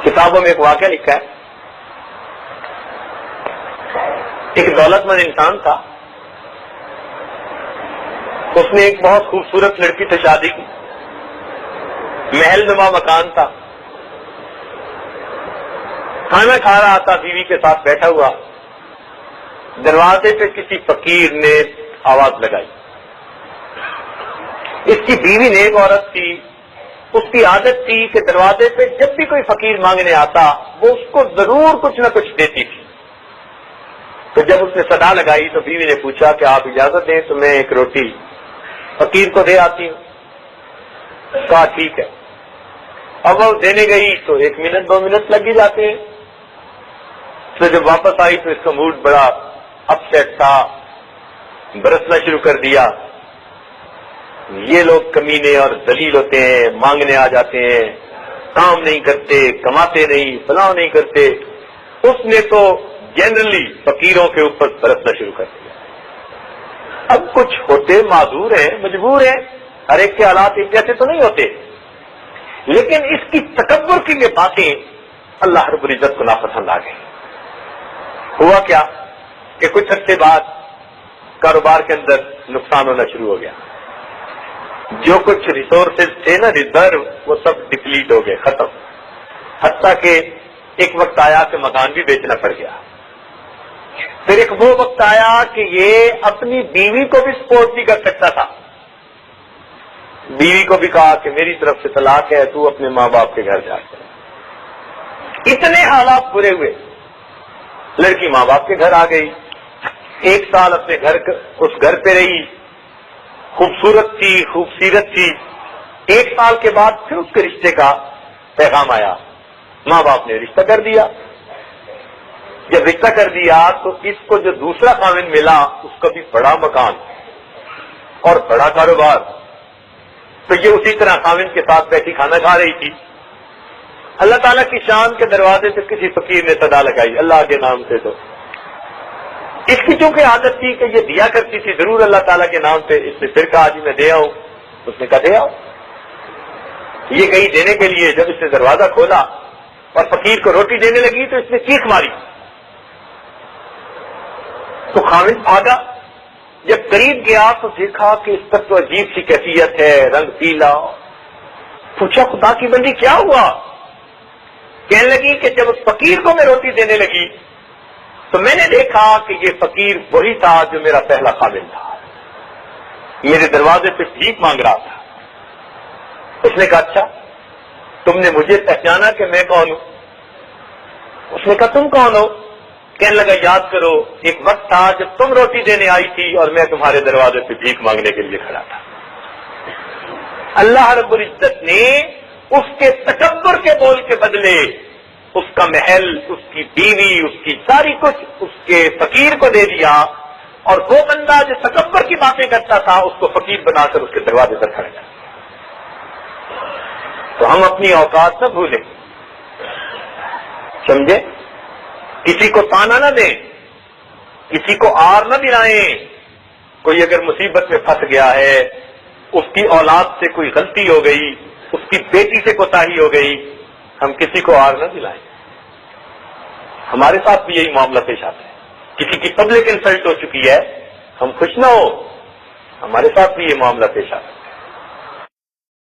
کتابوں میں ایک واقعہ لکھا ہے، ایک دولت مند انسان تھا، اس نے ایک بہت خوبصورت لڑکی سے شادی کی، محل نما مکان تھا، کھانا کھا رہا تھا بیوی کے ساتھ بیٹھا ہوا، دروازے پہ کسی فقیر نے آواز لگائی۔ اس کی بیوی نیک عورت تھی، اس کی عادت تھی کہ دروازے پہ جب بھی کوئی فقیر مانگنے آتا وہ اس کو ضرور کچھ نہ کچھ دیتی تھی۔ تو جب اس نے صدا لگائی تو بیوی نے پوچھا کہ آپ اجازت دیں تو میں ایک روٹی فقیر کو دے آتی ہوں۔ کہا ٹھیک ہے۔ اب وہ دینے گئی تو 1 منٹ 2 منٹ لگ ہی جاتے ہیں۔ تو جب واپس آئی تو اس کا موڈ بڑا اپ سیٹ تھا، برسنا شروع کر دیا، یہ لوگ کمینے اور ذلیل ہوتے ہیں، مانگنے آ جاتے ہیں، کام نہیں کرتے، کماتے نہیں، فلاں نہیں کرتے۔ اس نے تو جنرلی فقیروں کے اوپر برسنا شروع کر دیا۔ اب کچھ ہوتے معذور ہیں، مجبور ہیں، ہر ایک کے حالات ایک جیسے تو نہیں ہوتے، لیکن اس کی تکبر کی یہ باتیں اللہ رب العزت کو ناپسند آ گئی۔ ہوا کیا کہ کچھ عرصے بعد کاروبار کے اندر نقصان ہونا شروع ہو گیا، جو کچھ ریسورسز تھے نا ریزرو، وہ سب ڈپلیٹ ہو گئے، ختم، حتیٰ کہ ایک وقت آیا کہ مکان بھی بیچنا پڑ گیا۔ پھر ایک وہ وقت آیا کہ یہ اپنی بیوی کو بھی سپورٹ نہیں کر سکتا تھا، بیوی کو بھی کہا کہ میری طرف سے طلاق ہے، تو اپنے ماں باپ کے گھر جا کر۔ اتنے حالات برے ہوئے، لڑکی ماں باپ کے گھر آ گئی، 1 سال اپنے اس گھر پہ رہی، خوبصورت تھی، خوبصیرت تھی۔ 1 سال کے بعد پھر اس کے رشتے کا پیغام آیا، ماں باپ نے رشتہ کر دیا۔ جب رشتہ کر دیا تو اس کو جو دوسرا خاوند ملا اس کا بھی بڑا مکان اور بڑا کاروبار، تو یہ اسی طرح خاوند کے ساتھ بیٹھی کھانا کھا رہی تھی۔ اللہ تعالیٰ کی شان کے دروازے سے کسی فقیر نے صدا لگائی اللہ کے نام سے، تو اس کی چونکہ عادت تھی کہ یہ دیا کرتی تھی ضرور اللہ تعالیٰ کے نام سے، اس نے پھر کہا جی میں دے آؤں، اس نے کہا دے آؤ۔ یہ گئی دینے کے لیے، جب اس نے دروازہ کھولا اور فقیر کو روٹی دینے لگی تو اس نے چیخ ماری، تو خاوند بھاگا، جب قریب گیا تو دیکھا کہ اس پر تو عجیب سی کیفیت ہے، رنگ پیلا۔ پوچھا خدا کی بندی کیا ہوا؟ کہنے لگی کہ جب اس فقیر کو میں روٹی دینے لگی تو میں نے دیکھا کہ یہ فقیر وہی تھا جو میرا پہلا خاوند تھا، میرے دروازے پہ بھیک مانگ رہا تھا۔ اس نے کہا اچھا تم نے مجھے پہچانا کہ میں کون ہوں؟ اس نے کہا تم کون ہو؟ کہنے لگا یاد کرو ایک وقت تھا جب تم روٹی دینے آئی تھی اور میں تمہارے دروازے پہ بھیک مانگنے کے لیے کھڑا تھا۔ اللہ رب العزت نے اس کے تکبر کے بول کے بدلے اس کا محل، اس کی بیوی، اس کی ساری کچھ اس کے فقیر کو دے دیا، اور وہ بندہ جو تکبر کی باتیں کرتا تھا اس کو فقیر بنا کر اس کے دروازے پر کھڑا کر۔ تو ہم اپنی اوقات نہ بھولیں، سمجھے؟ کسی کو تانا نہ دیں، کسی کو آر نہ دلائیں۔ کوئی اگر مصیبت میں پھنس گیا ہے، اس کی اولاد سے کوئی غلطی ہو گئی، اس کی بیٹی سے کوتاہی ہو گئی، ہم کسی کو آر نہ دلائیں۔ ہمارے ساتھ بھی یہی معاملہ پیش آتا ہے، کسی کی پبلک انسلٹ ہو چکی ہے، ہم خوش نہ ہو، ہمارے ساتھ بھی یہ معاملہ پیش آتا ہے۔